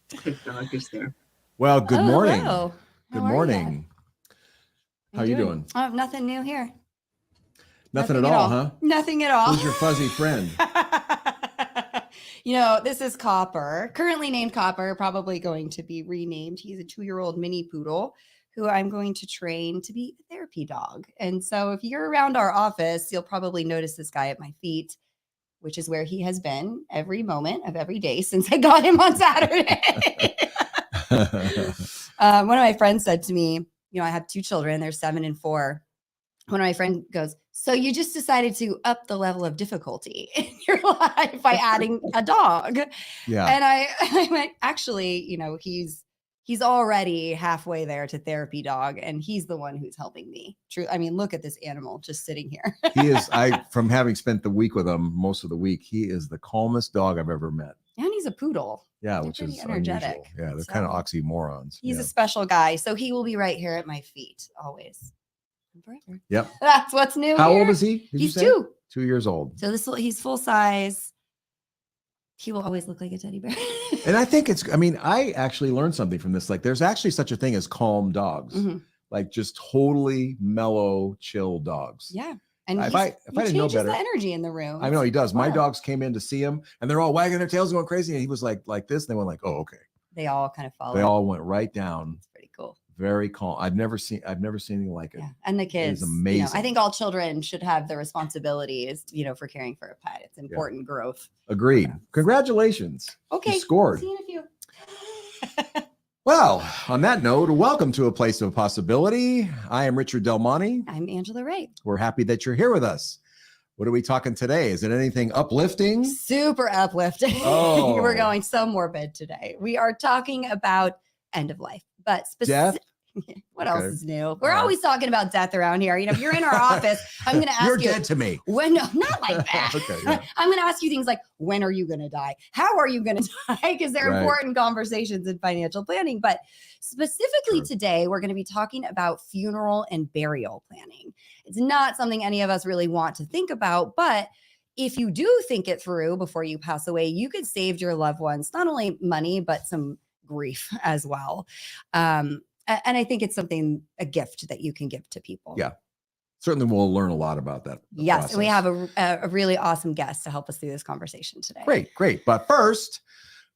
Dog is there. Well, good morning. Hello. Good morning. How you doing? Oh, nothing new here. Nothing at all, huh? Nothing at all. Who's your fuzzy friend? This is Copper, currently named Copper, probably going to be renamed. He's a 2-year-old mini poodle who I'm going to train to be a therapy dog. And so if you're around our office, you'll probably notice this guy at my feet, which is where he has been every moment of every day since I got him on Saturday. One of my friends said to me, I have 2 children, they're 7 and 4. One of my friends goes, so you just decided to up the level of difficulty in your life by adding a dog. Yeah. And I went, actually, he's already halfway there to therapy dog, and he's the one who's helping me. True. I mean, look at this animal just sitting here. He is, from having spent the week with him, most of the week, he is the calmest dog I've ever met. And he's a poodle. Yeah, They're which is energetic. unusual. Yeah, they're kind of oxymorons. He's a special guy. So he will be right here at my feet always. Forever. Yep. That's what's new. How old is he? He's 2. 2 years old. So he's full size. He will always look like a teddy bear. And I think I actually learned something from this. Like, there's actually such a thing as calm dogs, like just totally mellow, chill dogs. Yeah. And if I didn't know better, the energy in the room. I know he does. My dogs came in to see him, and they're all wagging their tails, going crazy. And he was like this. And they went like, "Oh, okay." They all kind of followed. They all went right down. It's pretty cool. Very calm. I've never seen anything like it. Yeah. And the kids, it's amazing. I think all children should have the responsibilities, for caring for a pet. It's important growth. Agreed. Congratulations. Okay. You scored. See you in a few. Well, on that note, welcome to A Place of Possibility. I am Richard Del Monte. I'm Angela Ray. We're happy that you're here with us. What are we talking today? Is it anything uplifting? Super uplifting. Oh. We're going so morbid today. We are talking about end of life, but death. What else is new? We're always talking about death around here. If you're in our office, I'm going to ask You're dead to me. When, no, not like that. Okay, yeah. I'm going to ask you things like, when are you going to die? How are you going to die? Because they're important conversations in financial planning. But specifically today, we're going to be talking about funeral and burial planning. It's not something any of us really want to think about, but if you do think it through before you pass away, you could save your loved ones not only money, but some grief as well. And I think it's a gift that you can give to people. Yeah. Certainly we'll learn a lot about that. Yes. Process. And we have a really awesome guest to help us through this conversation today. Great. But first,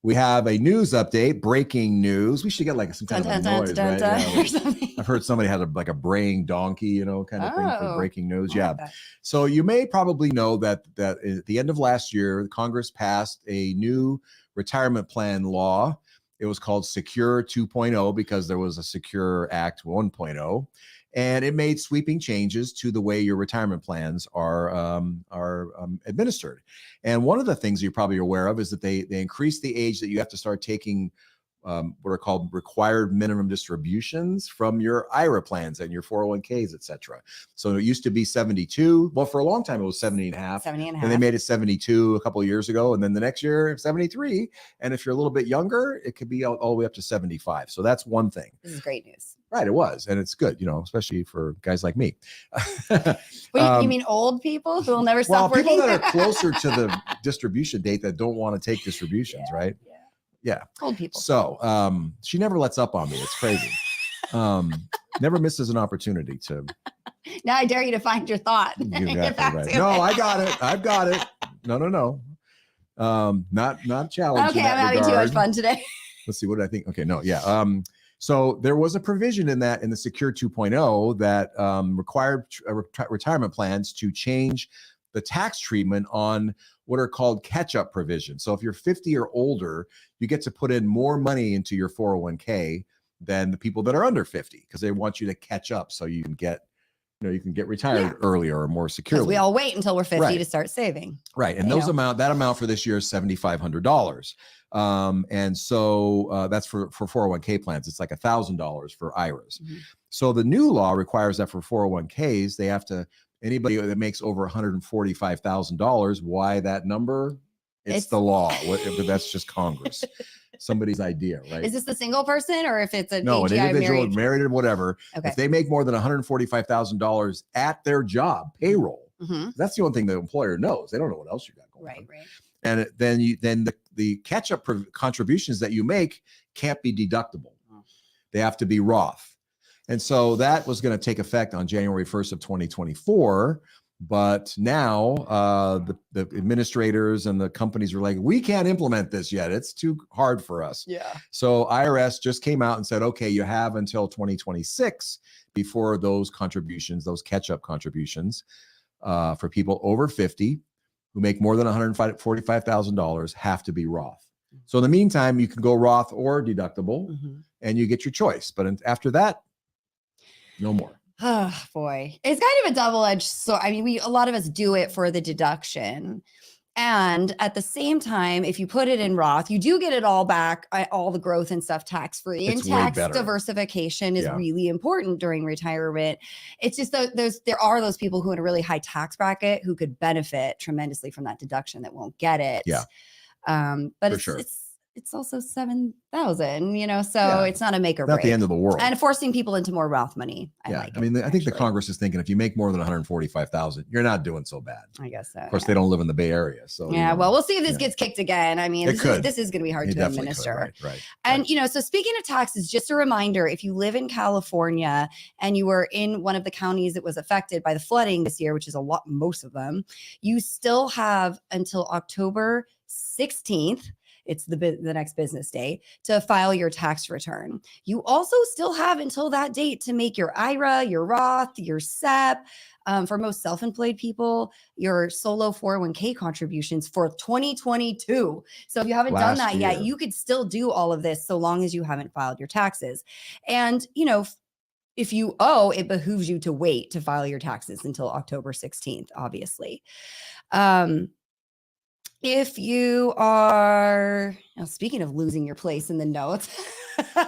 we have a news update, breaking news. We should get like some kind of a noise, right? Yeah, I've heard somebody had a braying donkey, kind of thing for breaking news. Yeah. So you may probably know that at the end of last year, Congress passed a new retirement plan law. It was called Secure 2.0 because there was a Secure Act 1.0, and it made sweeping changes to the way your retirement plans are administered. And one of the things you're probably aware of is that they increased the age that you have to start taking what are called required minimum distributions from your IRA plans and your 401ks, et cetera. So it used to be 72. Well, for a long time, it was 70 and a half. And they made it 72 a couple of years ago. And then the next year, 73. And if you're a little bit younger, it could be all the way up to 75. So that's one thing. This is great news. Right, it was. And it's good, especially for guys like me. Wait, you mean old people who will never stop working? People that are closer to the distribution date that don't want to take distributions, right? Yeah. Old people. So she never lets up on me. It's crazy. Never misses an opportunity to. Now I dare you to find your thought. Exactly right. No, I got it. I've got it. No. Not challenging. Okay, I'm having too much fun today. Let's see. What did I think? Okay, no, yeah. So there was a provision in the Secure 2.0 that required retirement plans to change the tax treatment on what are called catch-up provisions. So if you're 50 or older, you get to put in more money into your 401k than the people that are under 50 because they want you to catch up so you can get retired earlier or more securely. We all wait until we're 50 to start saving. Right. And that amount for this year is $7,500. And so that's for 401k plans. It's like $1,000 for IRAs. Mm-hmm. So the new law requires that for 401ks, they have to, anybody that makes over $145,000, why that number? It's the law. That's just Congress. Somebody's idea, right? Is this the single person or if it's an an individual married or whatever? Okay. If they make more than $145,000 at their job payroll, that's the only thing the employer knows. They don't know what else you got going on. Right. And then the catch-up contributions that you make can't be deductible. They have to be Roth. And so that was going to take effect on January 1st of 2024. But now the administrators and the companies are like, we can't implement this yet. It's too hard for us. Yeah. So IRS just came out and said, okay, you have until 2026 before those contributions, those catch-up contributions for people over 50 who make more than $145,000 have to be Roth. So in the meantime, you can go Roth or deductible and you get your choice. But after that, no more. Oh boy, it's kind of a double-edged sword. I mean, a lot of us do it for the deduction. And at the same time, if you put it in Roth, you do get it all back, all the growth and stuff tax-free. And tax diversification is really important during retirement. It's just that there are those people who are in a really high tax bracket who could benefit tremendously from that deduction that won't get it. Yeah. But it's also 7,000, you know, so it's not a make or break. Not the end of the world. And forcing people into more Roth money. I think the Congress is thinking if you make more than 145,000, you're not doing so bad. I guess so. Of course, they don't live in the Bay Area, so yeah. Well, we'll see if this gets kicked again. I mean, this is going to be hard to administer. Right. And you know, so speaking of taxes, just a reminder: if you live in California and you were in one of the counties that was affected by the flooding this year, which is most of them, you still have until October 16th. It's the next business day to file your tax return. You also still have until that date to make your IRA, your Roth, your SEP. For most self-employed people, your solo 401k contributions for 2022. So if you haven't done that yet, you could still do all of this so long as you haven't filed your taxes. And, you know, if you owe, it behooves you to wait to file your taxes until October 16th, obviously. If you are, speaking of losing your place in the notes, okay.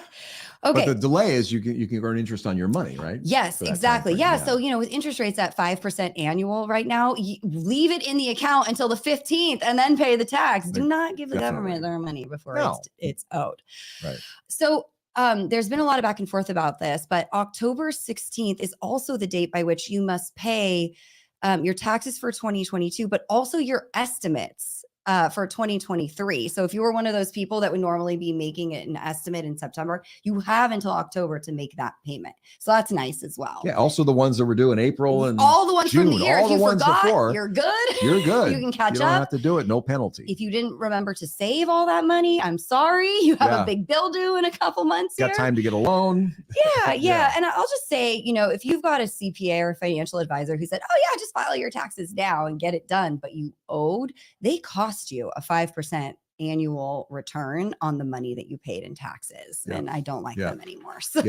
But the delay is you can earn interest on your money, right? Yes, exactly. Yeah. So, you know, with interest rates at 5% annual right now, leave it in the account until the 15th and then pay the tax. Do not give the government their money before it's owed. Right. So there's been a lot of back and forth about this, but October 16th is also the date by which you must pay your taxes for 2022, but also your estimates for 2023. So if you were one of those people that would normally be making an estimate in September, you have until October to make that payment. So that's nice as well. Yeah. Also the ones that were due in April and all the ones June, from the year. all if you the ones forgot, before, you're good. You're good. You can catch up. You don't have to do it. No penalty. If you didn't remember to save all that money, I'm sorry. You have a big bill due in a couple months. Got time to get a loan. Yeah. And I'll just say, you know, if you've got a CPA or a financial advisor who said, oh yeah, just file your taxes now and get it done, but you owed, they cost you a 5% annual return on the money that you paid in taxes. And I don't like them anymore. So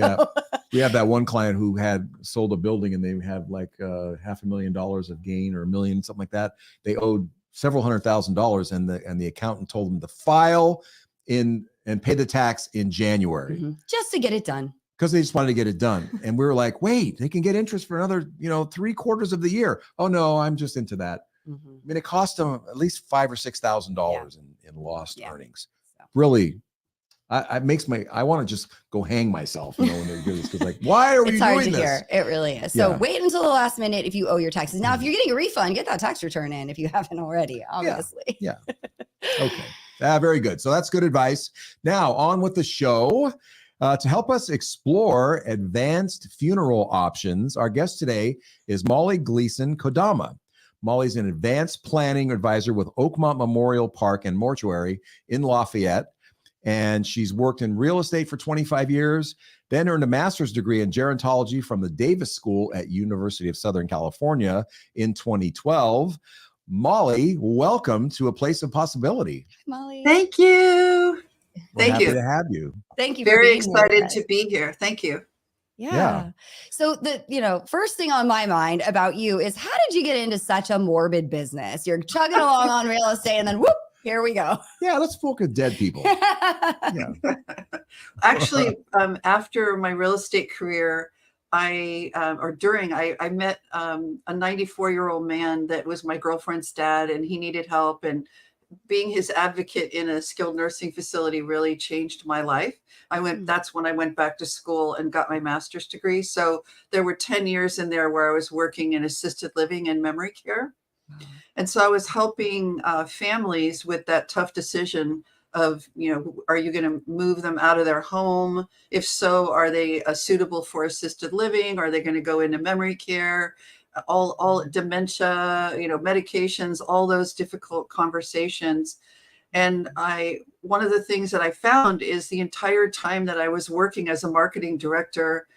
we have that one client who had sold a building and they had like $500,000 of gain or $1 million, something like that. They owed several $100,000 and the accountant told them to file in and pay the tax in January. Just to get it done. Because they just wanted to get it done. And we were like, wait, they can get interest for another, 3/4 of the year. Oh no, I'm just into that. I mean, it cost them at least $5,000 or $6,000 in lost earnings. So. Really, I want to just go hang myself, when they do this. Because like, why are we doing this? It's hard to hear. It really is. So wait until the last minute if you owe your taxes. Now, if you're getting a refund, get that tax return in if you haven't already, obviously. Yeah. Okay. Very good. So that's good advice. Now on with the show. To help us explore advanced funeral options, our guest today is Molly Gleason-Kodama. Molly's an advanced planning advisor with Oakmont Memorial Park and Mortuary in Lafayette. And she's worked in real estate for 25 years, then earned a master's degree in gerontology from the Davis School at University of Southern California in 2012. Molly, welcome to A Place of Possibility. Molly. Thank you. We're happy to have you. Thank you. Very excited to be here. Thank you. Yeah. So the first thing on my mind about you is how did you get into such a morbid business? You're chugging along on real estate and then whoop, here we go. Yeah, let's focus dead people. Actually, after my real estate career, I met a 94-year-old man that was my girlfriend's dad, and he needed help, and being his advocate in a skilled nursing facility really changed my life. That's when I went back to school and got my master's degree. So there were 10 years in there where I was working in assisted living and memory care. And so I was helping families with that tough decision of, are you going to move them out of their home? If so, are they suitable for assisted living? Are they going to go into memory care? All dementia, medications, all those difficult conversations. And one of the things that I found is the entire time that I was working as a marketing director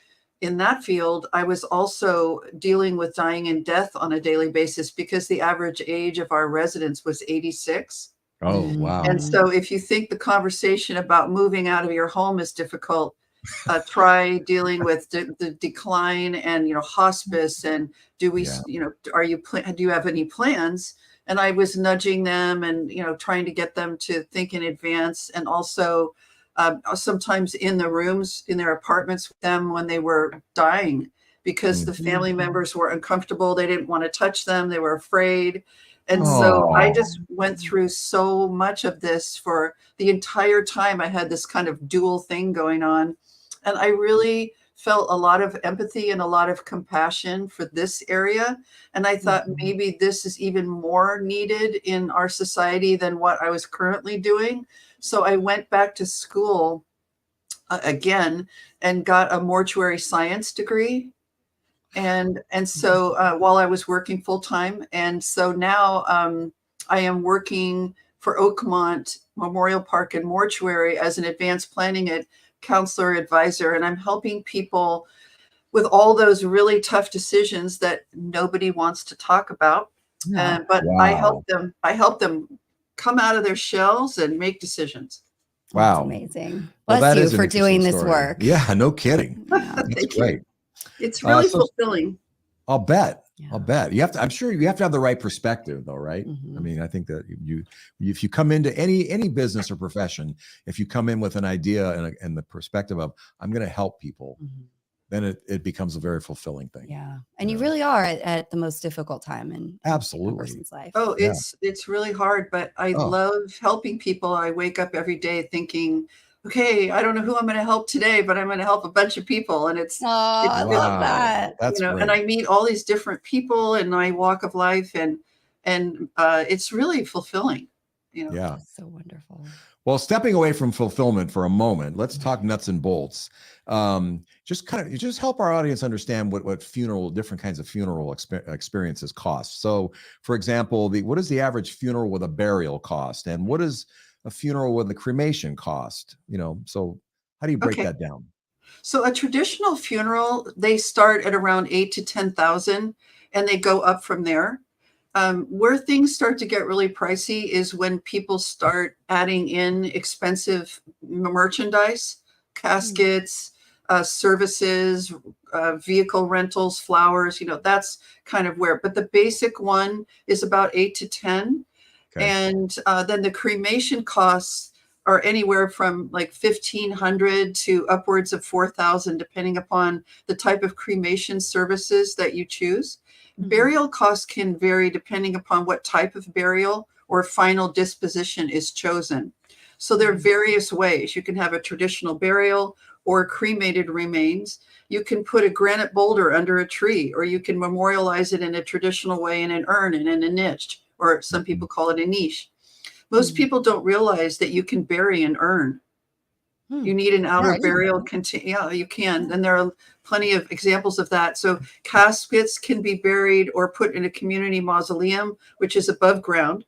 in that field, I was also dealing with dying and death on a daily basis because the average age of our residents was 86. Oh, wow. And so if you think the conversation about moving out of your home is difficult, try dealing with the decline and, hospice, and do you have any plans? And I was nudging them and, trying to get them to think in advance, and also sometimes in the rooms in their apartments with them when they were dying, because the family members were uncomfortable. They didn't want to touch them. They were afraid. And so I just went through so much of this for the entire time. I had this kind of dual thing going on. And I really felt a lot of empathy and a lot of compassion for this area. And I thought maybe this is even more needed in our society than what I was currently doing. So I went back to school again and got a mortuary science degree. And so while I was working full time, and so now I am working for Oakmont Memorial Park and Mortuary as an advanced planning counselor advisor, and I'm helping people with all those really tough decisions that nobody wants to talk about. But I help them come out of their shells and make decisions. Wow. That's amazing. Bless you for doing this work. Yeah, no kidding. That's great. It's really fulfilling. I'll bet. I'll bet. I'm sure you have to have the right perspective though, right? I mean, I think that if you come into any business or profession, if you come in with an idea and the perspective of, I'm going to help people, then it becomes a very fulfilling thing. Yeah. And you really are at the most difficult time in a person's life. Oh, it's really hard, but I love helping people. I wake up every day thinking, okay, I don't know who I'm going to help today, but I'm going to help a bunch of people. And I love that. That's great. And I meet all these different people in my walk of life, and it's really fulfilling. Yeah. That's so wonderful. Well, stepping away from fulfillment for a moment, let's talk nuts and bolts. Just help our audience understand what different kinds of funeral experiences cost. So, for example, what is the average funeral with a burial cost, and what is a funeral with a cremation cost? So how do you break that down? So a traditional funeral, they start at around 8,000 to 10,000, and they go up from there. Where things start to get really pricey is when people start adding in expensive merchandise, caskets, services, vehicle rentals, flowers, that's kind of where. But the basic one is about 8 to 10. Okay. And then the cremation costs are anywhere from like 1,500 to upwards of 4,000, depending upon the type of cremation services that you choose. Burial costs can vary depending upon what type of burial or final disposition is chosen. So there are various ways. You can have a traditional burial or cremated remains. You can put a granite boulder under a tree, or you can memorialize it in a traditional way in an urn and in a niche, or some people call it a niche. Most people don't realize that you can bury an urn. You need an outer burial container. Yeah, you can. And there are plenty of examples of that. So caskets can be buried or put in a community mausoleum, which is above ground.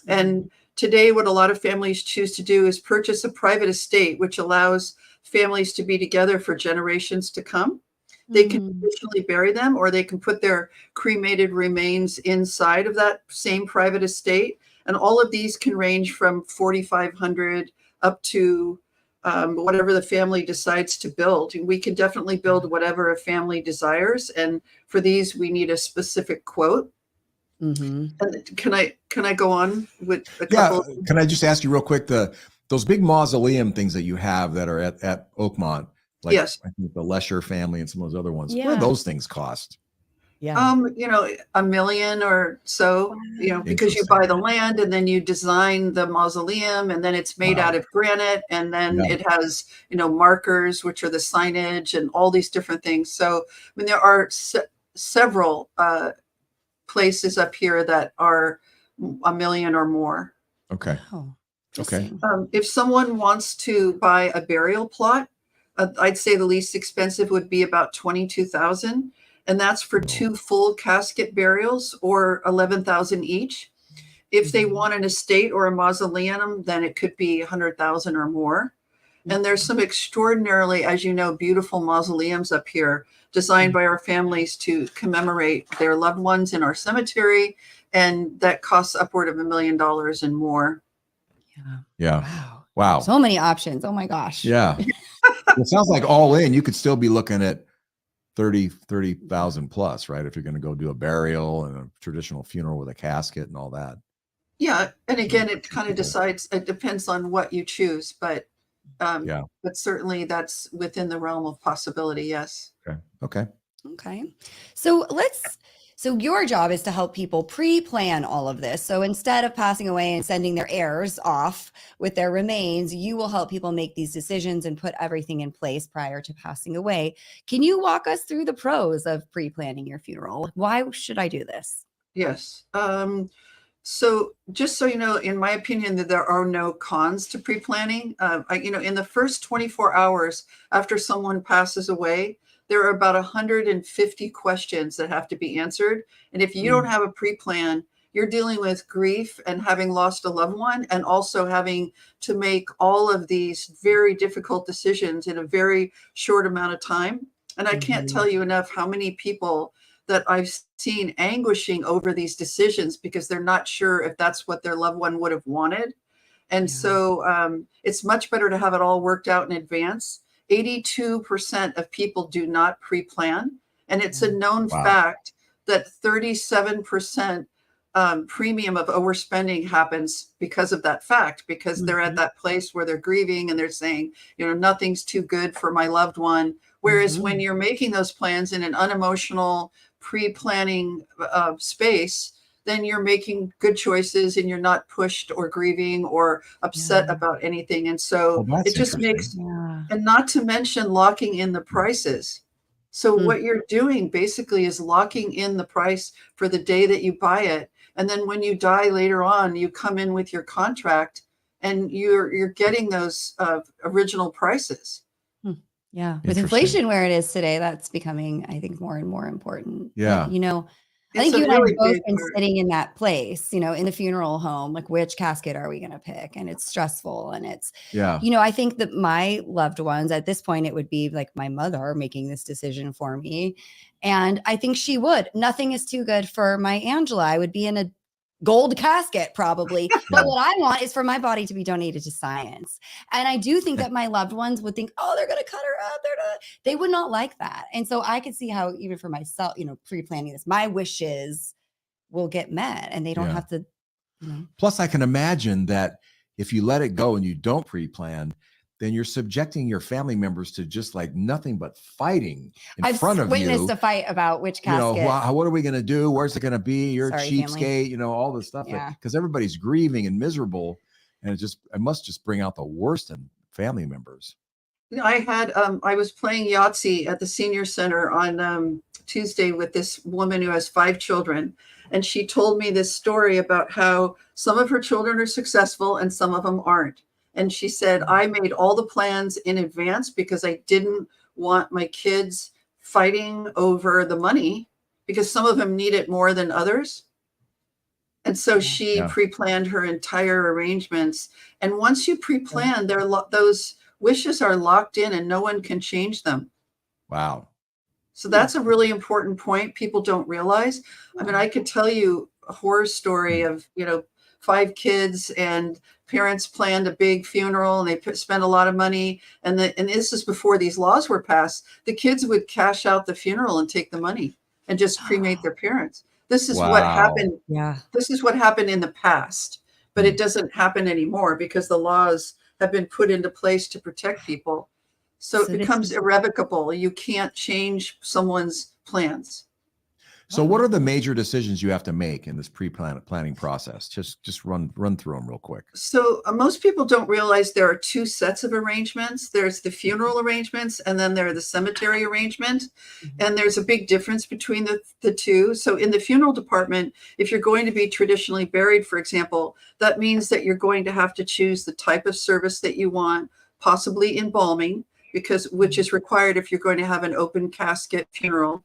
And today, what a lot of families choose to do is purchase a private estate, which allows families to be together for generations to come. They can traditionally bury them, or they can put their cremated remains inside of that same private estate. And all of these can range from 4,500 up to whatever the family decides to build. And we can definitely build whatever a family desires. And for these, we need a specific quote. And can I go on with a couple? Yeah. Can I just ask you real quick, those big mausoleum things that you have that are at Oakmont, like I think the Lesher family and some of those other ones, what do those things cost? Yeah. $1 million or so, because you buy the land and then you design the mausoleum, and then it's made out of granite, and then it has, markers, which are the signage and all these different things. So, I mean, there are several places up here that are $1 million or more. Okay. Wow. Okay. If someone wants to buy a burial plot, I'd say the least expensive would be about 22,000, and that's for 2 full casket burials, or 11,000 each. If they want an estate or a mausoleum, then it could be 100,000 or more. And there's some extraordinarily, as you know, beautiful mausoleums up here designed by our families to commemorate their loved ones in our cemetery, and that costs upward of $1 million and more. Yeah. Wow. So many options. Oh my gosh. Yeah. It sounds like all in, you could still be looking at 30,000 plus, right? If you're going to go do a burial and a traditional funeral with a casket and all that. Yeah. And again, it kind of it depends on what you choose, but certainly that's within the realm of possibility. Yes. Okay. So your job is to help people pre-plan all of this. So instead of passing away and sending their heirs off with their remains, you will help people make these decisions and put everything in place prior to passing away. Can you walk us through the pros of pre-planning your funeral? Why should I do this? Yes. So just so you know, in my opinion, that there are no cons to pre-planning. In the first 24 hours after someone passes away, there are about 150 questions that have to be answered. And if you don't have a pre-plan, you're dealing with grief and having lost a loved one, and also having to make all of these very difficult decisions in a very short amount of time. And I can't tell you enough how many people that I've seen anguishing over these decisions because they're not sure if that's what their loved one would have wanted. And so it's much better to have it all worked out in advance. 82% of people do not pre-plan. And it's a known fact that 37% premium of overspending happens because of that fact, because they're at that place where they're grieving and they're saying, nothing's too good for my loved one. Whereas when you're making those plans in an unemotional pre-planning space, then you're making good choices and you're not pushed or grieving or upset about anything. And so it just makes, and not to mention locking in the prices. So what you're doing basically is locking in the price for the day that you buy it. And then when you die later on, you come in with your contract and you're getting those original prices. Yeah. With inflation where it is today, that's becoming, I think, more and more important. Yeah. But, I think you and I have both been sitting in that place, in the funeral home, like which casket are we going to pick? And it's stressful. And it's, I think that my loved ones at this point, it would be like my mother making this decision for me. And I think she would. Nothing is too good for my Angela. I would be in a gold casket probably. But what I want is for my body to be donated to science. And I do think that my loved ones would think, oh, they're going to cut her up. They would not like that. And so I could see how even for myself, pre-planning this, my wishes will get met and they don't have to. Plus, I can imagine that if you let it go and you don't pre-plan, then you're subjecting your family members to just like nothing but fighting in front of you. I've witnessed a fight about which casket. What are we going to do? Where's it going to be? You're a cheapskate, all this stuff. Because everybody's grieving and miserable. And it must just bring out the worst in family members. I was playing Yahtzee at the senior center on Tuesday with this woman who has 5 children. And she told me this story about how some of her children are successful and some of them aren't. And she said, I made all the plans in advance because I didn't want my kids fighting over the money because some of them need it more than others. And so she pre-planned her entire arrangements. And once you pre-plan, those wishes are locked in and no one can change them. Wow. So that's a really important point people don't realize. I mean, I could tell you a horror story of, 5 kids and parents planned a big funeral and they spent a lot of money. And this is before these laws were passed. The kids would cash out the funeral and take the money and just cremate their parents. This is what happened. Yeah. This is what happened in the past, but it doesn't happen anymore because the laws have been put into place to protect people. So it becomes irrevocable. You can't change someone's plans. So what are the major decisions you have to make in this planning process? Just run through them real quick. So most people don't realize there are two sets of arrangements. There's the funeral arrangements, and then there are the cemetery arrangement. And there's a big difference between the two. So in the funeral department, if you're going to be traditionally buried, for example, that means that you're going to have to choose the type of service that you want, possibly embalming, which is required if you're going to have an open casket funeral,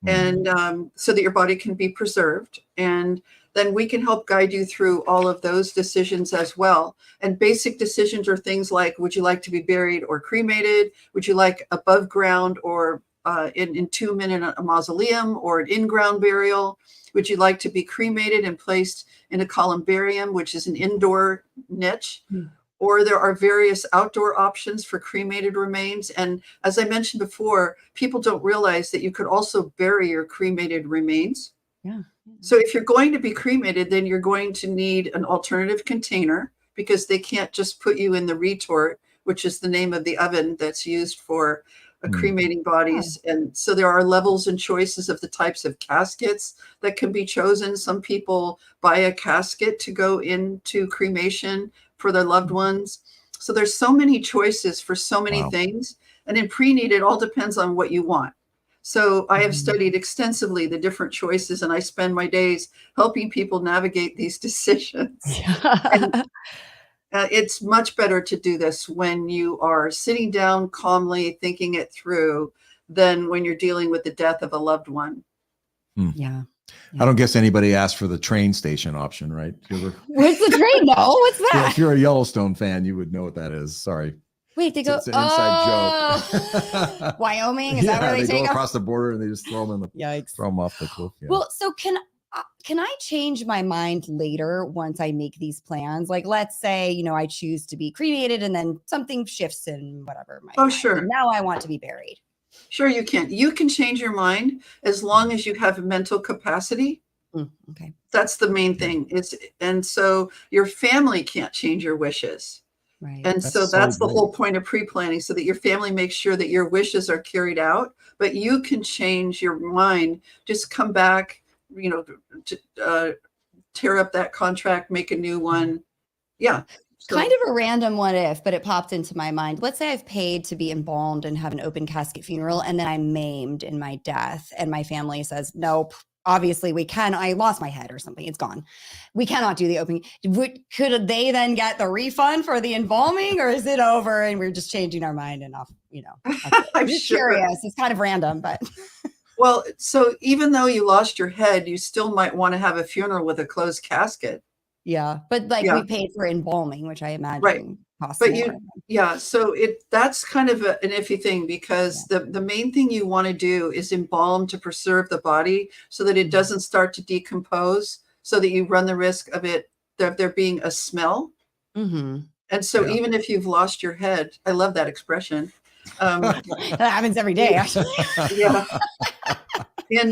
and so that your body can be preserved. And then we can help guide you through all of those decisions as well. And basic decisions are things like, would you like to be buried or cremated? Would you like above ground or entombment in a mausoleum or an in-ground burial? Would you like to be cremated and placed in a columbarium, which is an indoor niche? Or there are various outdoor options for cremated remains. And as I mentioned before, people don't realize that you could also bury your cremated remains. So if you're going to be cremated, then you're going to need an alternative container, because they can't just put you in the retort, which is the name of the oven that's used for cremating bodies. And so there are levels and choices of the types of caskets that can be chosen. Some people buy a casket to go into cremation for their loved ones. So there's so many choices for so many things. And in pre-need, it all depends on what you want. So I have studied extensively the different choices, and I spend my days helping people navigate these decisions. And, it's much better to do this when you are sitting down calmly thinking it through than when you're dealing with the death of a loved one. Yeah. I don't guess anybody asked for the train station option, right? What's the train? No, what's that? Yeah, if you're a Yellowstone fan, you would know what that is. Sorry. Wait, they go. It's an inside joke. Wyoming? Is that where they take go across the border and they just throw them throw them off the cliff. Yeah. Well, so can I change my mind later once I make these plans? Like, let's say, I choose to be cremated and then something shifts in whatever. Sure. And now I want to be buried. Sure, you can. You can change your mind as long as you have mental capacity. Okay. That's the main thing. And so your family can't change your wishes. Right. And so that's the whole point of pre-planning, so that your family makes sure that your wishes are carried out, but you can change your mind. Just come back, tear up that contract, make a new one. Yeah. So, kind of a random what if, but it popped into my mind. Let's say I've paid to be embalmed and have an open casket funeral, and then I'm maimed in my death, and my family says, nope, obviously I lost my head or something. It's gone. We cannot do the opening. Could they then get the refund for the embalming, or is it over and we're just changing our mind enough? I'm just curious. It's kind of random, but. Well, so even though you lost your head, you still might want to have a funeral with a closed casket. Yeah. But we paid for embalming, which I imagine costs but more. So that's kind of an iffy thing, because the main thing you want to do is embalm to preserve the body so that it doesn't start to decompose, so that you run the risk of there being a smell. And so even if you've lost your head, I love that expression. That happens every day, actually. In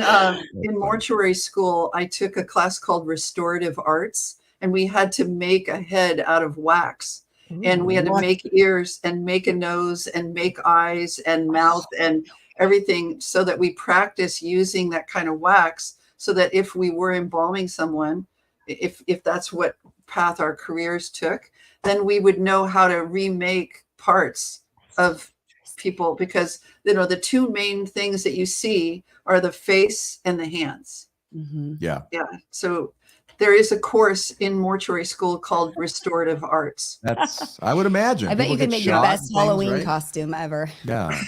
mortuary school, I took a class called restorative arts, and we had to make a head out of wax. And we had to make ears and make a nose and make eyes and mouth and everything, so that we practice using that kind of wax, so that if we were embalming someone, if that's what path our careers took, then we would know how to remake parts of people, because the two main things that you see are the face and the hands. So there is a course in mortuary school called restorative arts. That's, I would imagine. I bet you can make the best Halloween costume ever. Yeah.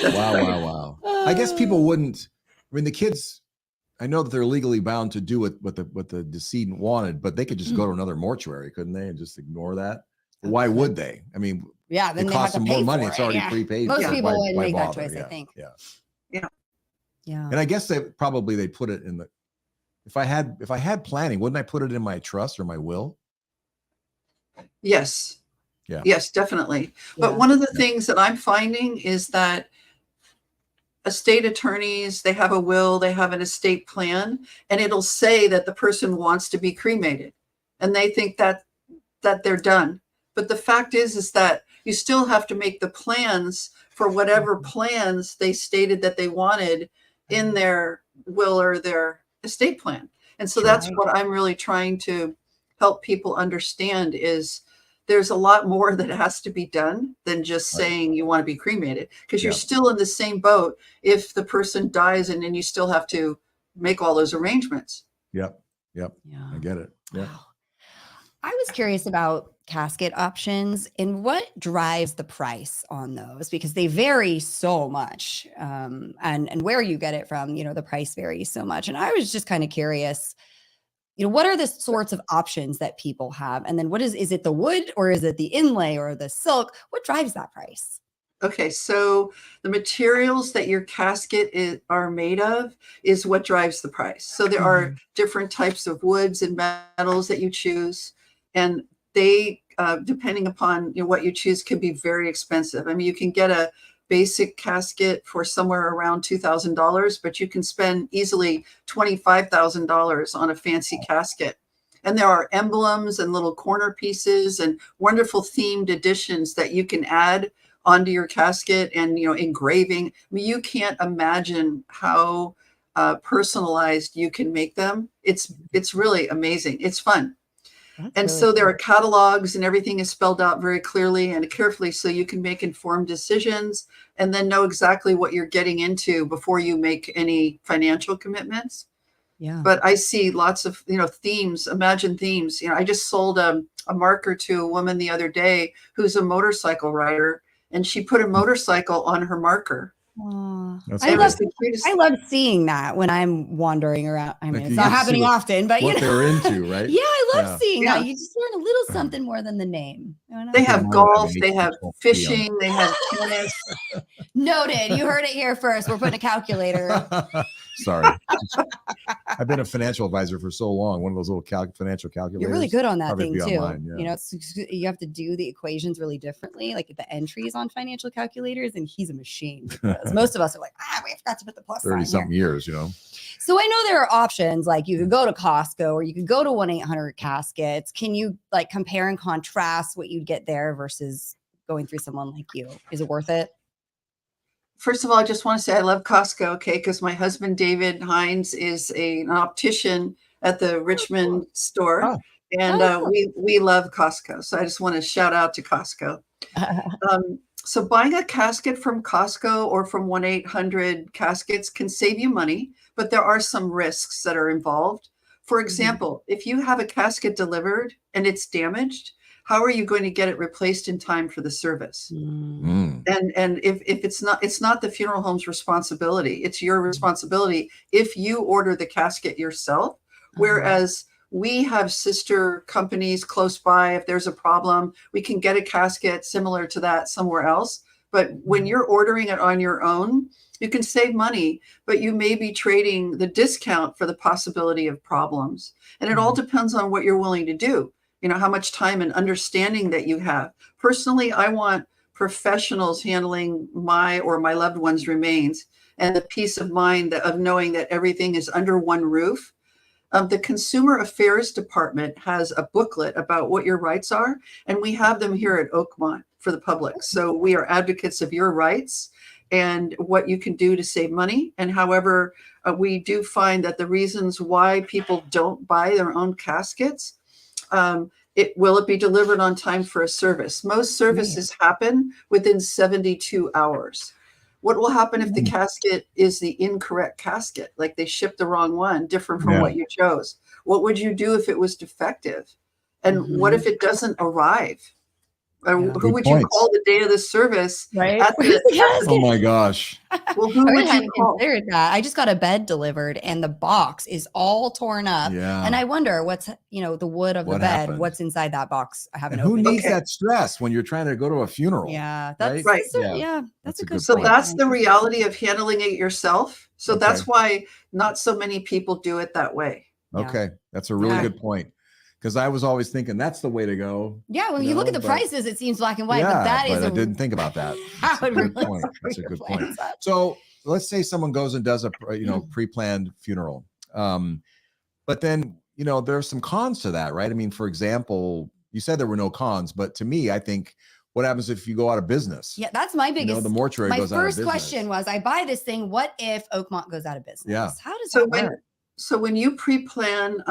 Wow. I guess people wouldn't. I mean, the kids, I know that they're legally bound to do what the decedent wanted, but they could just go to another mortuary, couldn't they, and just ignore that? Why would they? I mean, then it costs them more money. It's already prepaid. Most people wouldn't make that choice, I think. Yeah. And I guess they put it in the. If I had planning, wouldn't I put it in my trust or my will? Yes. Yeah. Yes, definitely. But one of the things that I'm finding is that estate attorneys, they have a will, they have an estate plan, and it'll say that the person wants to be cremated, and they think that they're done. But the fact is that you still have to make the plans for whatever plans they stated that they wanted, in their will or their estate plan. And so that's what I'm really trying to help people understand is there's a lot more that has to be done than just saying you want to be cremated, because you're still in the same boat if the person dies and then you still have to make all those arrangements. Yep. Yeah. I get it. Yeah. Wow. I was curious about casket options and what drives the price on those, because they vary so much, and where you get it from, the price varies so much. And I was just kind of curious, what are the sorts of options that people have? And then is it the wood or is it the inlay or the silk? What drives that price? Okay, so the materials that your casket are made of is what drives the price. So there are different types of woods and metals that you choose, and they, depending upon what you choose, can be very expensive. I mean, you can get a basic casket for somewhere around $2,000, but you can spend easily $25,000 on a fancy casket. And there are emblems and little corner pieces and wonderful themed additions that you can add onto your casket, and engraving. I mean, you can't imagine how personalized you can make them. It's really amazing. It's fun. And so there are catalogs, and everything is spelled out very clearly and carefully, so you can make informed decisions and then know exactly what you're getting into before you make any financial commitments. Yeah. But I see lots of, themes, imagine themes. I just sold a marker to a woman the other day who's a motorcycle rider, and she put a motorcycle on her marker. I love seeing that when I'm wandering around. I mean, it's not happening often, but what they're into, right? Yeah, I love seeing that. You just learn a little something more than the name. They have golf, they have fishing, they have tennis. Noted. You heard it here first. We're putting a calculator. Sorry. I've been a financial advisor for so long. One of those little financial calculators. You're really good on that thing too. Online, you have to do the equations really differently, like the entries on financial calculators, and he's a machine. Most of us are like, we forgot to put the plus 30-something years, So I know there are options, like you could go to Costco or you could go to 1-800-Caskets. Can you compare and contrast what you'd get there versus going through someone like you? Is it worth it? First of all, I just want to say I love Costco, because my husband, David Hines, is an optician at the Richmond store. And we love Costco. So I just want to shout out to Costco. So buying a casket from Costco or from 1-800-Caskets can save you money, but there are some risks that are involved. For example, if you have a casket delivered and it's damaged, how are you going to get it replaced in time for the service? And if it's not the funeral home's responsibility, it's your responsibility if you order the casket yourself. Whereas we have sister companies close by. If there's a problem, we can get a casket similar to that somewhere else. But when you're ordering it on your own, you can save money, but you may be trading the discount for the possibility of problems. And it all depends on what you're willing to do. How much time and understanding that you have. Personally, I want professionals handling my loved one's remains, and the peace of mind of knowing that everything is under one roof. The Consumer Affairs Department has a booklet about what your rights are, and we have them here at Oakmont for the public. So we are advocates of your rights and what you can do to save money. And however, we do find that the reasons why people don't buy their own caskets, will it be delivered on time for a service? Most services happen within 72 hours. What will happen if the casket is the incorrect casket? Like they shipped the wrong one, different from what you chose. What would you do if it was defective? And what if it doesn't arrive? Who would you call the day of the service? Right. Oh my gosh. Well, who would you call? Considered that. I just got a bed delivered and the box is all torn up. Yeah. And I wonder what's, the wood of the bed, happened? What's inside that box. I haven't opened. Who needs that stress when you're trying to go to a funeral? Yeah. That's right. That's a good So point. that's the reality of handling it yourself. So that's why not so many people do it that way. Okay. That's a really good point. Because I was always thinking that's the way to go. Yeah, when you look at the prices, it seems black and white, but I didn't think about that. That's a good point. That's a good point. So let's say someone goes and does a pre-planned funeral, but then there's some cons to that, right? I mean, for example, you said there were no cons, but to me, I think what happens if you go out of business? Yeah, that's my biggest. The mortuary goes out of business. My first question was, I buy this thing. What if Oakmont goes out of business? Yeah. How does that work? So when you pre-plan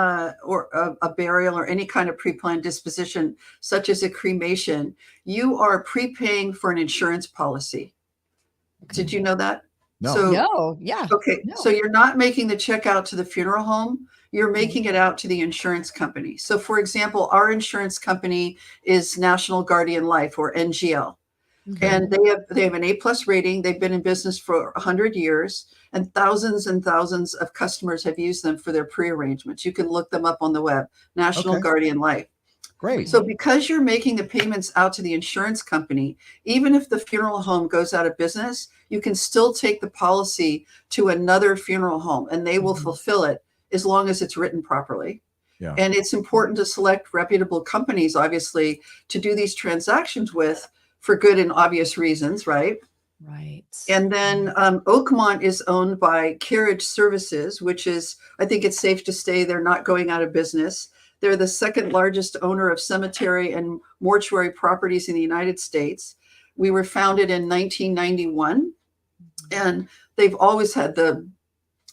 or a burial or any kind of pre-planned disposition, such as a cremation, you are prepaying for an insurance policy. Okay. Did you know that? No. So, no. Yeah. Okay. No. So you're not making the check out to the funeral home. You're making it out to the insurance company. So for example, our insurance company is National Guardian Life, or NGL. Okay. And they have an A+ rating. They've been in business for 100 years, and thousands of customers have used them for their pre-arrangements. You can look them up on the web, National Guardian Life. Great. So because you're making the payments out to the insurance company, even if the funeral home goes out of business, you can still take the policy to another funeral home and they will fulfill it as long as it's written properly. Yeah. And it's important to select reputable companies, obviously, to do these transactions with, for good and obvious reasons, right? Right. And then Oakmont is owned by Carriage Services, which is, I think it's safe to say they're not going out of business. They're the second largest owner of cemetery and mortuary properties in the United States. We were founded in 1991, and they've always had the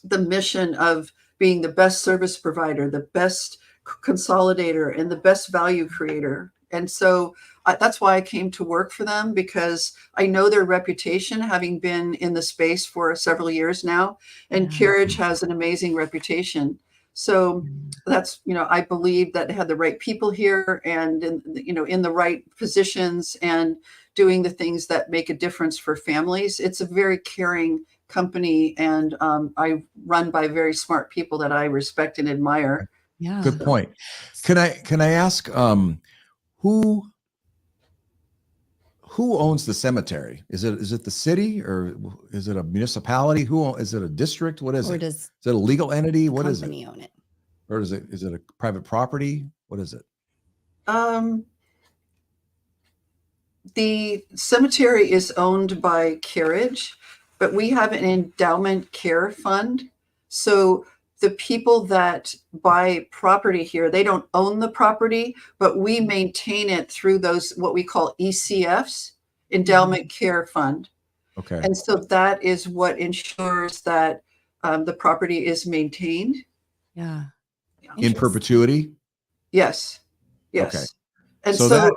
mission of being the best service provider, the best consolidator, and the best value creator. And so that's why I came to work for them, because I know their reputation, having been in the space for several years now, and Carriage has an amazing reputation. So that's, I believe that they had the right people here and, in the right positions and doing the things that make a difference for families. It's a very caring company, and I run by very smart people that I respect and admire. Yeah. Good point. Can I ask, who owns the cemetery? Is it the city, or is it a municipality? Is it a district? What is it? Is it a legal entity? What is it? Company own it? Or is it a private property? What is it? The cemetery is owned by Carriage, but we have an endowment care fund. So the people that buy property here, they don't own the property, but we maintain it through those, what we call ECFs, Endowment Care Fund. Okay. And so that is what ensures that the property is maintained. Yeah. In perpetuity? Yes. Yes. Okay. And so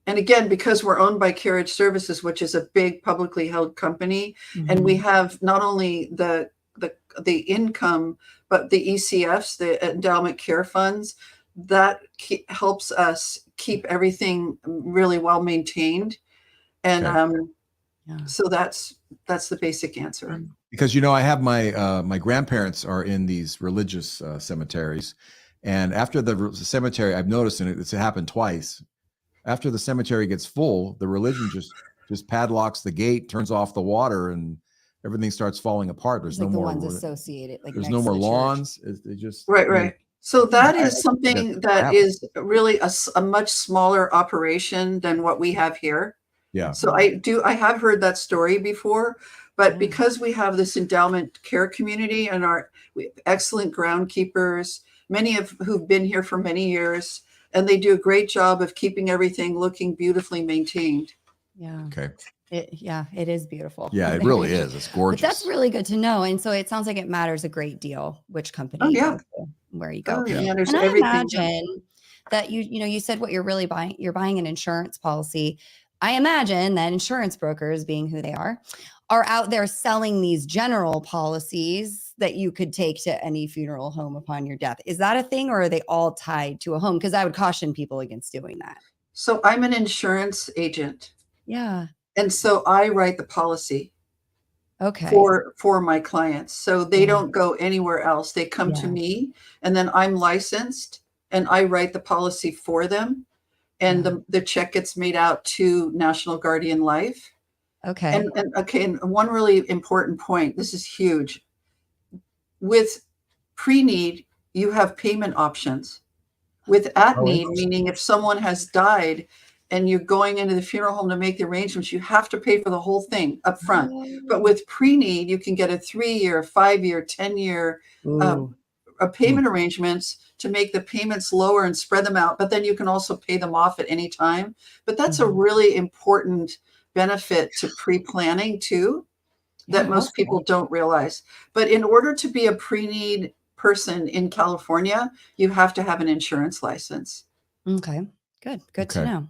and again, because we're owned by Carriage Services, which is a big publicly held company, and we have not only the income, but the ECFs, the endowment care funds, that helps us keep everything really well maintained. And so that's the basic answer. Because, I have my grandparents are in these religious cemeteries, and after the cemetery, I've noticed, and it's happened twice, after the cemetery gets full, the religion just padlocks the gate, turns off the water, and everything starts falling apart. There's no more ones associated. There's no more lawns. They just right. So that is something that is really a much smaller operation than what we have here. Yeah. So I have heard that story before, but because we have this endowment care community and we have excellent groundkeepers, many of who've been here for many years, and they do a great job of keeping everything looking beautifully maintained. Yeah. Okay. It is beautiful. Yeah, it really is. It's gorgeous. But that's really good to know. And so it sounds like it matters a great deal which company you go to, where you go. And I imagine that you said what you're really buying. You're buying an insurance policy. I imagine that insurance brokers, being who they are out there selling these general policies that you could take to any funeral home upon your death. Is that a thing, or are they all tied to a home? Because I would caution people against doing that. So I'm an insurance agent. Yeah. And so I write the policy. Okay. For my clients. So they don't go anywhere else. They come to me, and then I'm licensed and I write the policy for them. And the check gets made out to National Guardian Life. Okay. And one really important point, this is huge. With pre-need, you have payment options. With at-need, meaning if someone has died and you're going into the funeral home to make the arrangements, you have to pay for the whole thing up front. But with pre-need, you can get a 3-year, 5-year, 10-year payment arrangements to make the payments lower and spread them out, but then you can also pay them off at any time. But that's a really important benefit to pre-planning too, that most people don't realize. But in order to be a pre-need person in California, you have to have an insurance license. Okay, good to know.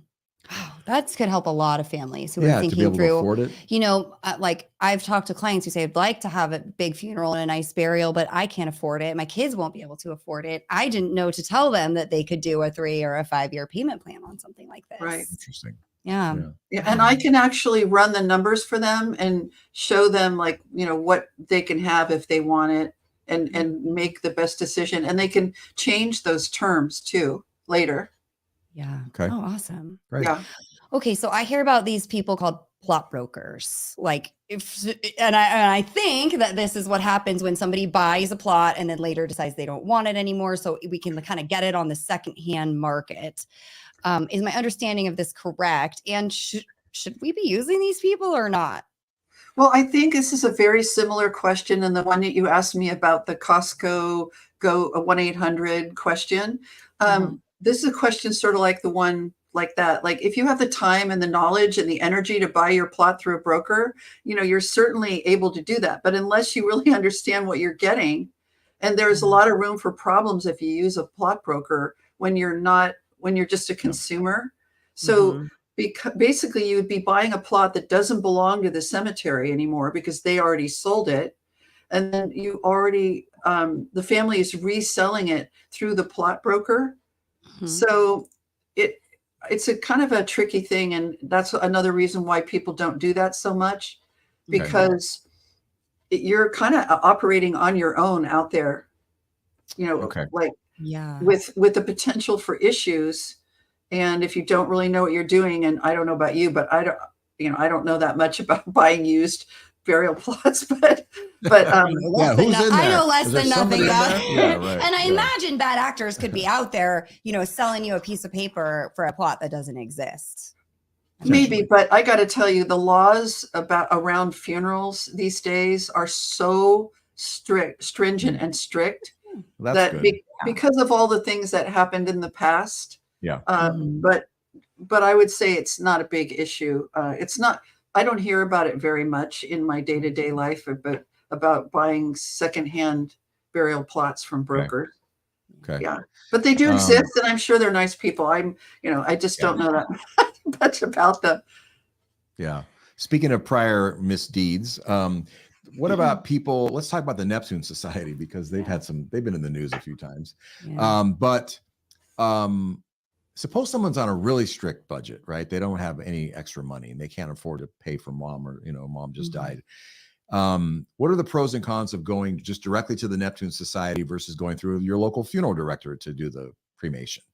Oh, that could help a lot of families who are to be thinking able to through, afford it. you know, like I've talked to clients who say, I'd like to have a big funeral and a nice burial, but I can't afford it. My kids won't be able to afford it. I didn't know to tell them that they could do a 3 or a 5 year payment plan on something like this. Right. Interesting. Yeah. And I can actually run the numbers for them and show them, like, you know, what they can have if they want it, and make the best decision. And they can change those terms too later. Yeah. Okay. Oh, awesome. Great. Yeah. Okay, so I hear about these people called plot brokers. Like, and I think that this is what happens when somebody buys a plot and then later decides they don't want it anymore. So we can kind of get it on the secondhand market. Is my understanding of this correct? And should we be using these people or not? Well, I think this is a very similar question than the one that you asked me about the Costco Go 1-800 question. This is a question sort of like the one like that. Like, if you have the time and the knowledge and the energy to buy your plot through a broker, you know, you're certainly able to do that. But unless you really understand what you're getting, and there's a lot of room for problems if you use a plot broker when you're just a consumer. So basically you would be buying a plot that doesn't belong to the cemetery anymore because they already sold it. And then you already, the family is reselling it through the plot broker. So it's a kind of a tricky thing. And that's another reason why people don't do that so much, because you're kind of operating on your own out there, you know, like with the potential for issues. And if you don't really know what you're doing, and I don't know about you, but I don't know that much about buying used burial plots, but I know less than nothing about it. Yeah, right. And I imagine bad actors could be out there, you know, selling you a piece of paper for a plot that doesn't exist. Maybe, but I got to tell you, the laws around funerals these days are so stringent and strict that because of all the things that happened in the past. But I would say it's not a big issue. It's not. I don't hear about it very much in my day-to-day life, about buying secondhand burial plots from brokers. Yeah, but they do exist, and I'm sure they're nice people. I just don't know that much about them. Yeah. Speaking of prior misdeeds, what about people? Let's talk about the Neptune Society, because they've been in the news a few times. Suppose someone's on a really strict budget, right? They don't have any extra money and they can't afford to pay for mom, or, you know, mom just died. What are the pros and cons of going just directly to the Neptune Society versus going through your local funeral director to do the cremation?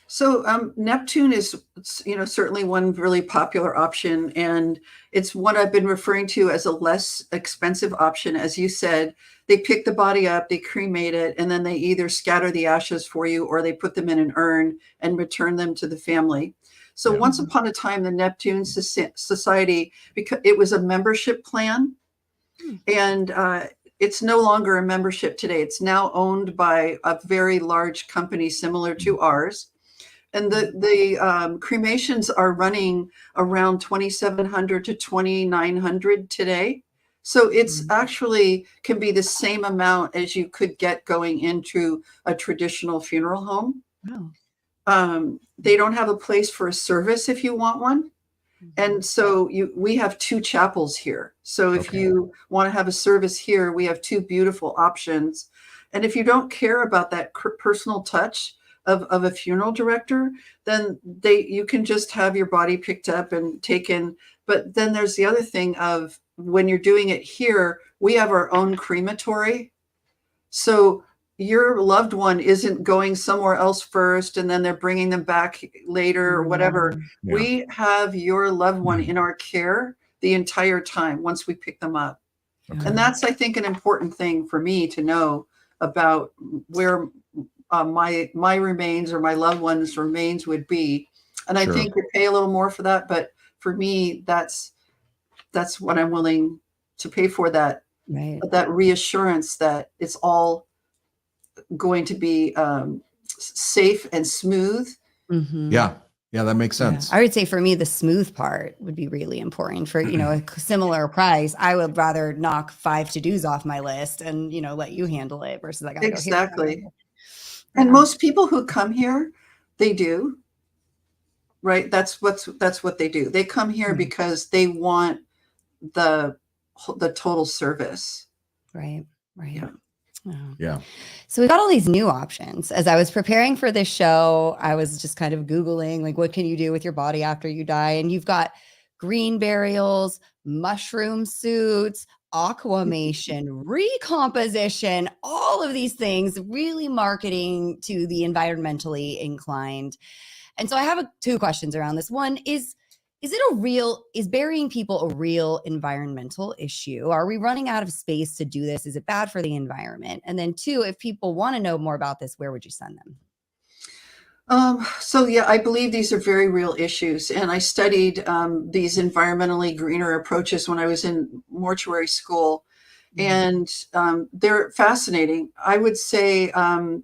So Neptune is, you know, certainly one really popular option, and it's what I've been referring to as a less expensive option. As you said, they pick the body up, they cremate it, and then they either scatter the ashes for you or they put them in an urn and return them to the family. So once upon a time, the Neptune Society, because it was a membership plan, and it's no longer a membership today. It's now owned by a very large company similar to ours. And the cremations are running around $2,700 to $2,900 today. So it's actually can be the same amount as you could get going into a traditional funeral home. They don't have a place for a service if you want one. And so we have 2 chapels here. So if you want to have a service here, we have 2 beautiful options. And if you don't care about that personal touch of a funeral director, then you can just have your body picked up and taken. But then there's the other thing of when you're doing it here, we have our own crematory. So your loved one isn't going somewhere else first and then they're bringing them back later or whatever. We have your loved one in our care the entire time once we pick them up. And that's, I think, an important thing for me to know about where my remains or my loved one's remains would be. And I think we pay a little more for that, but for me, that's what I'm willing to pay for, that reassurance that it's all going to be safe and smooth. Mm-hmm. Yeah, that makes sense. I would say for me, the smooth part would be really important. For, you know, a similar price, I would rather knock 5 to-dos off my list and, you know, let you handle it versus I gotta go here. Exactly. And most people who come here, they do, right? That's what they do. They come here because they want the total service. Right. Yeah. Yeah. So we got all these new options. As I was preparing for this show, I was just kind of Googling, like, what can you do with your body after you die? And you've got green burials, mushroom suits, aquamation, recomposition, all of these things really marketing to the environmentally inclined. And so I have 2 questions around this. One is burying people a real environmental issue? Are we running out of space to do this? Is it bad for the environment? And then 2, if people want to know more about this, where would you send them? So yeah, I believe these are very real issues. And I studied these environmentally greener approaches when I was in mortuary school. And they're fascinating. I would say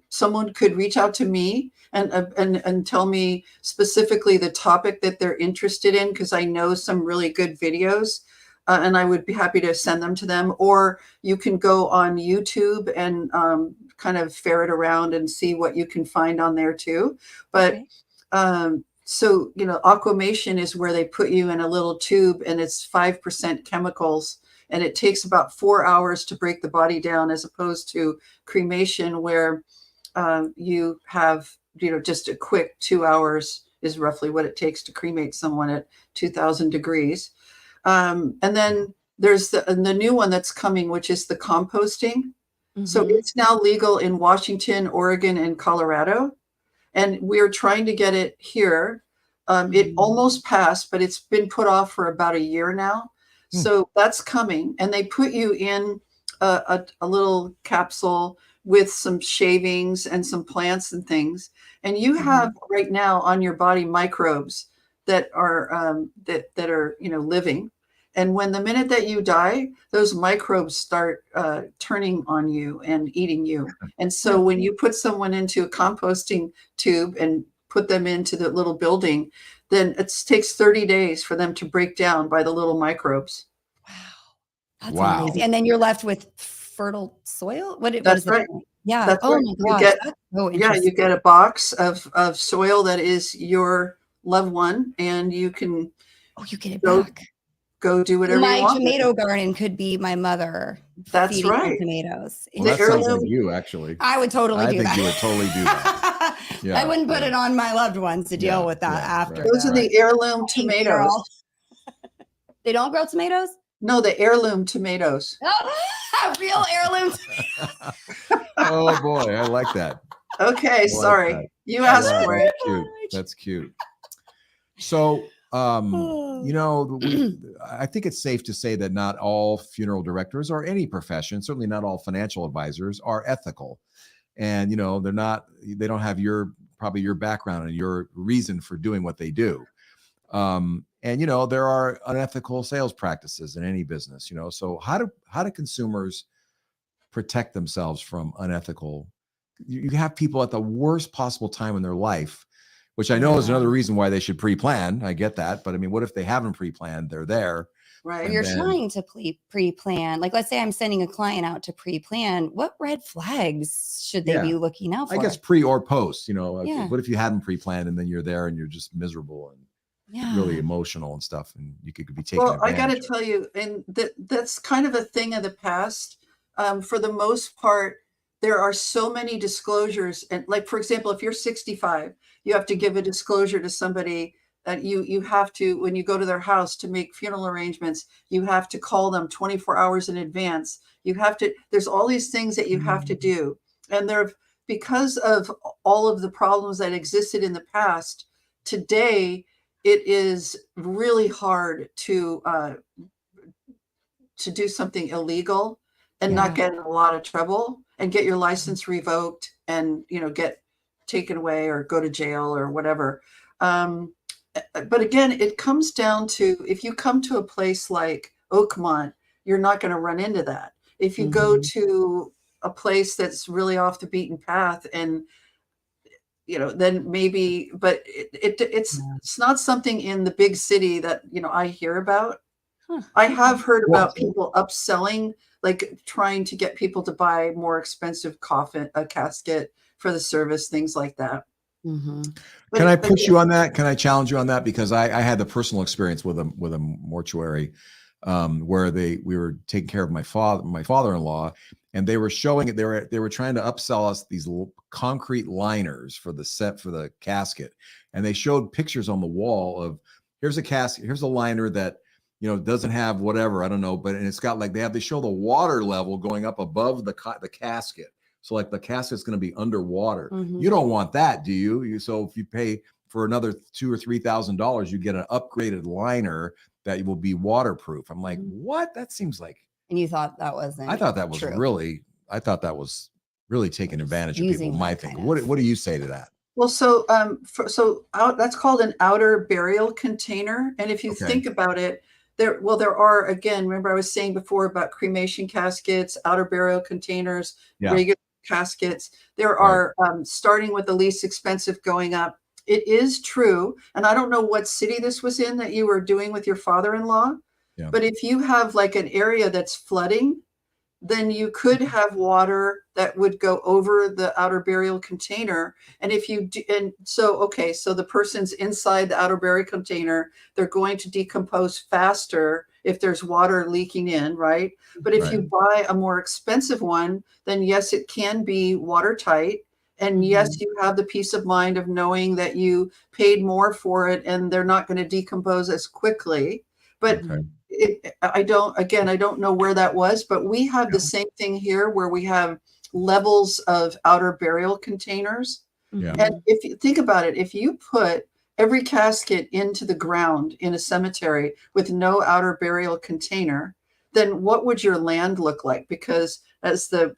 someone could reach out to me and tell me specifically the topic that they're interested in, because I know some really good videos, and I would be happy to send them to them. Or you can go on YouTube and kind of ferret around and see what you can find on there too. But so, you know, aquamation is where they put you in a little tube and it's 5% chemicals. And it takes about 4 hours to break the body down, as opposed to cremation, where you have, you know, just a quick 2 hours is roughly what it takes to cremate someone at 2000 degrees. And then there's the new one that's coming, which is the composting. So it's now legal in Washington, Oregon, and Colorado. And we're trying to get it here. It almost passed, but it's been put off for about a year now. So that's coming, and they put you in a little capsule with some shavings and some plants and things, and you have right now on your body microbes that are that are, you know, living. And when the minute that you die, those microbes start turning on you and eating you. And so when you put someone into a composting tube and put them into the little building, then it takes 30 days for them to break down by the little microbes. That's amazing. And then you're left with fertile soil. What is right. Point? Yeah. That's oh right. my gosh. That's so interesting. You get a box of soil that is your loved one, and you can get it back. Go do whatever you want. My tomato garden could be my mother. That's right. Tomatoes. Well, that sounds like you, actually. I would totally do that. I think you would totally do that. Yeah, I wouldn't put it on my loved ones to deal with that after. Right. Those are the heirloom tomatoes. They don't grow tomatoes? No, the heirloom tomatoes. Real heirloom tomatoes. Oh boy, I like that. Okay, sorry. You asked for it. Cute. That's cute. So, you know, I think it's safe to say that not all funeral directors, or any profession, certainly not all financial advisors, are ethical. And, you know, they don't have probably your background and your reason for doing what they do. And, you know, there are unethical sales practices in any business, you know, so how do consumers protect themselves from unethical? You have people at the worst possible time in their life, which I know is another reason why they should pre-plan. I get that. But I mean, what if they haven't pre-planned? They're there. Right. You're trying to pre-plan. Like, let's say I'm sending a client out to pre-plan. What red flags should they be looking out for? I guess pre or post, you know, what if you hadn't pre-planned and then you're there and you're just miserable and really emotional and stuff, and you could be taken advantage. I got to tell you, and that's kind of a thing of the past. For the most part, there are so many disclosures. And like, for example, if you're 65, you have to give a disclosure to somebody that you have to, when you go to their house to make funeral arrangements, you have to call them 24 hours in advance. There's all these things that you have to do. And because of all of the problems that existed in the past, today, it is really hard to do something illegal and not get in a lot of trouble and get your license revoked and, you know, get taken away or go to jail or whatever. But again, it comes down to, if you come to a place like Oakmont, you're not going to run into that. If you go to a place that's really off the beaten path, and then maybe, but it's not something in the big city that I hear about. I have heard about people upselling, like trying to get people to buy more expensive coffin, a casket for the service, things like that. Mm-hmm. Can I push you on that? Can I challenge you on that? Because I had the personal experience with a mortuary where we were taking care of my father-in-law, and they were showing it. They were trying to upsell us these concrete liners for the casket, and they showed pictures on the wall of, here's a casket, here's a liner that doesn't have whatever, I don't know, and it's got like they show the water level going up above the casket. So like the casket's going to be underwater. Mm-hmm. You don't want that, do you? So if you pay for another $2,000 or $3,000, you get an upgraded liner that will be waterproof. I'm like, what? That seems like. And you thought that wasn't. I thought that was true. really taking advantage of people. My thing. What do you say to that? Well, that's called an outer burial container. And if you think about it, there are, again, remember I was saying before about cremation caskets, outer burial containers, regular caskets. There are, starting with the least expensive going up. It is true. And I don't know what city this was in that you were doing with your father-in-law, but if you have like an area that's flooding, then you could have water that would go over the outer burial container. And if you do, so the person's inside the outer burial container, they're going to decompose faster if there's water leaking in, right? But if you buy a more expensive one, then yes, it can be watertight. And yes, you have the peace of mind of knowing that you paid more for it and they're not going to decompose as quickly. But I don't know where that was, but we have the same thing here where we have levels of outer burial containers. Yeah. And if you think about it, if you put every casket into the ground in a cemetery with no outer burial container, then what would your land look like? Because as the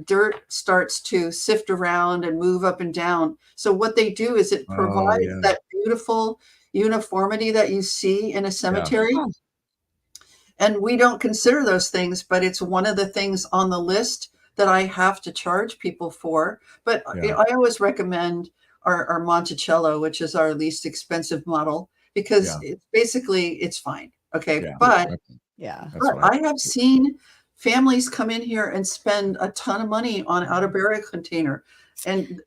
dirt starts to sift around and move up and down. So what they do is it provides that beautiful uniformity that you see in a cemetery. Yeah. And we don't consider those things, but it's one of the things on the list that I have to charge people for. But I always recommend our Monticello, which is our least expensive model, because it's fine. Okay. Yeah. But I have seen families come in here and spend a ton of money on outer burial container, and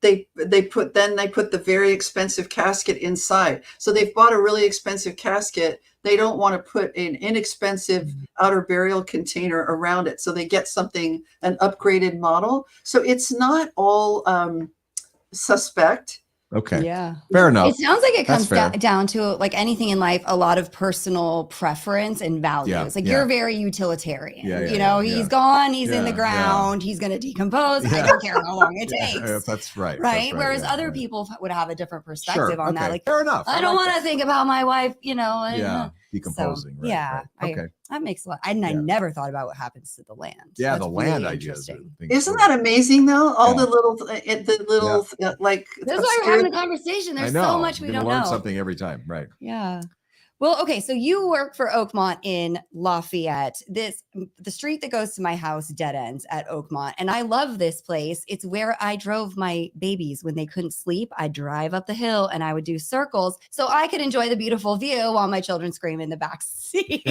they put the very expensive casket inside. So they've bought a really expensive casket. They don't want to put an inexpensive outer burial container around it. So they get an upgraded model. So it's not all suspect. Okay. Yeah. Fair enough. It sounds like it comes down to, like anything in life, a lot of personal preference and values. You're very utilitarian. He's gone, he's in the ground, he's going to decompose. I don't care how long it takes. That's right. Right. Whereas other people would have a different perspective on that. Like, fair enough. I don't want to think about my wife, decomposing. So, okay. That makes a lot. I never thought about what happens to the land. Yeah, That's the land really idea. Isn't that amazing though? All the little like. That's why we're having a conversation. There's so much we don't know. Learn something every time, right? Yeah. Well, okay. So you work for Oakmont in Lafayette. The street that goes to my house dead ends at Oakmont, and I love this place. It's where I drove my babies when they couldn't sleep. I'd drive up the hill and I would do circles so I could enjoy the beautiful view while my children scream in the back seat.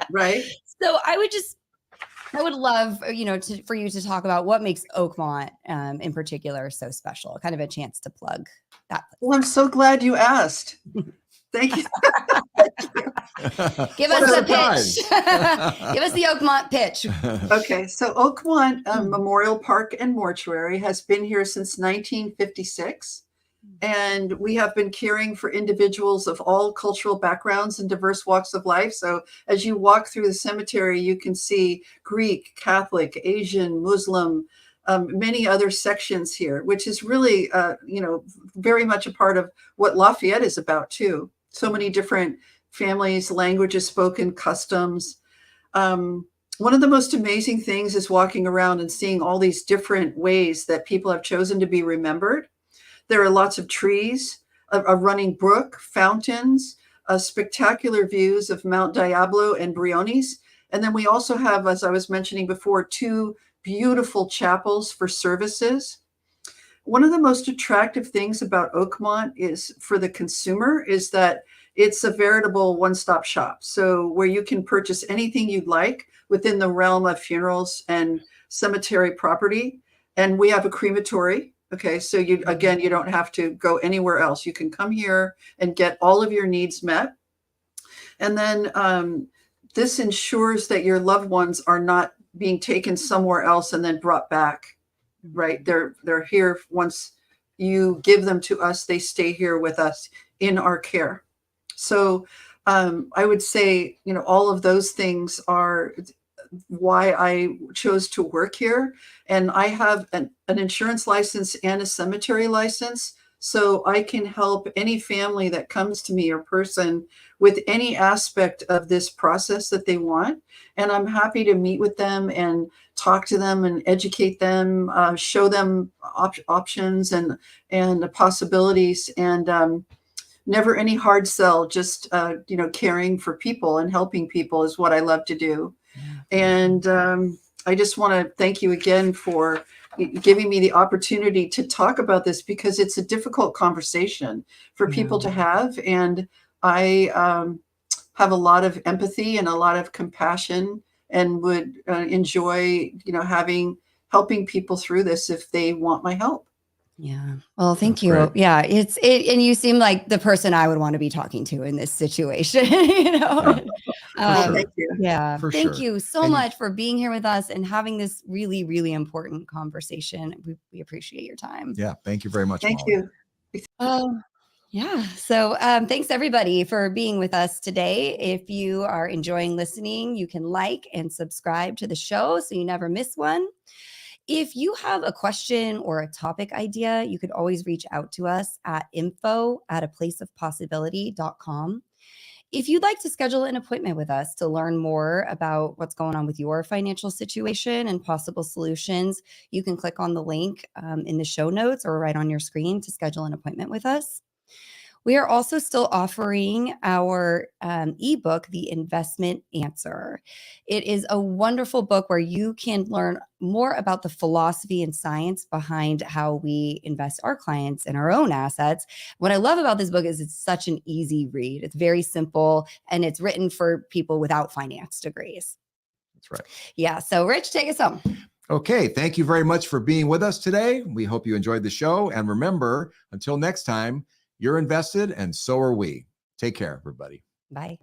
Right. So I would love, for you to talk about what makes Oakmont in particular so special. Kind of a chance to plug that place. Well, I'm so glad you asked. Thank you. Give us the pitch. Give us the Oakmont pitch. Okay, so Oakmont Memorial Park and Mortuary has been here since 1956. And we have been caring for individuals of all cultural backgrounds and diverse walks of life. So as you walk through the cemetery, you can see Greek, Catholic, Asian, Muslim, many other sections here, which is really, very much a part of what Lafayette is about too. So many different families, languages spoken, customs. One of the most amazing things is walking around and seeing all these different ways that people have chosen to be remembered. There are lots of trees, a running brook, fountains, spectacular views of Mount Diablo and Briones. And then we also have, as I was mentioning before, 2 beautiful chapels for services. One of the most attractive things about Oakmont is for the consumer is that it's a veritable one-stop shop. So where you can purchase anything you'd like within the realm of funerals and cemetery property. And we have a crematory. Okay. So you don't have to go anywhere else. You can come here and get all of your needs met. And then this ensures that your loved ones are not being taken somewhere else and then brought back. Right. They're here. Once you give them to us, they stay here with us in our care. So I would say, all of those things are why I chose to work here. And I have an insurance license and a cemetery license. So I can help any family that comes to me or person with any aspect of this process that they want. And I'm happy to meet with them and talk to them and educate them, show them options and possibilities, and never any hard sell, just, caring for people and helping people is what I love to do. And I just want to thank you again for giving me the opportunity to talk about this, because it's a difficult conversation for people to have. And I have a lot of empathy and a lot of compassion, and would enjoy, helping people through this if they want my help. Yeah. Well, thank That's you. great. Yeah. And you seem like the person I would want to be talking to in this situation, Yeah, sure. Thank you. Yeah. For Thank sure. you so much for being here with us and having this really, really important conversation. We appreciate your time. Yeah. Thank you very much, Thank Molly. you. Yeah. So thanks everybody for being with us today. If you are enjoying listening, you can like and subscribe to the show so you never miss one. If you have a question or a topic idea, you could always reach out to us at info@aplaceofpossibility.com. If you'd like to schedule an appointment with us to learn more about what's going on with your financial situation and possible solutions, you can click on the link in the show notes or right on your screen to schedule an appointment with us. We are also still offering our ebook, The Investment Answer. It is a wonderful book where you can learn more about the philosophy and science behind how we invest our clients in our own assets. What I love about this book is it's such an easy read. It's very simple, and it's written for people without finance degrees. That's right. Yeah. So Rich, take us home. Okay. Thank you very much for being with us today. We hope you enjoyed the show. And remember, until next time, you're invested and so are we. Take care, everybody. Bye.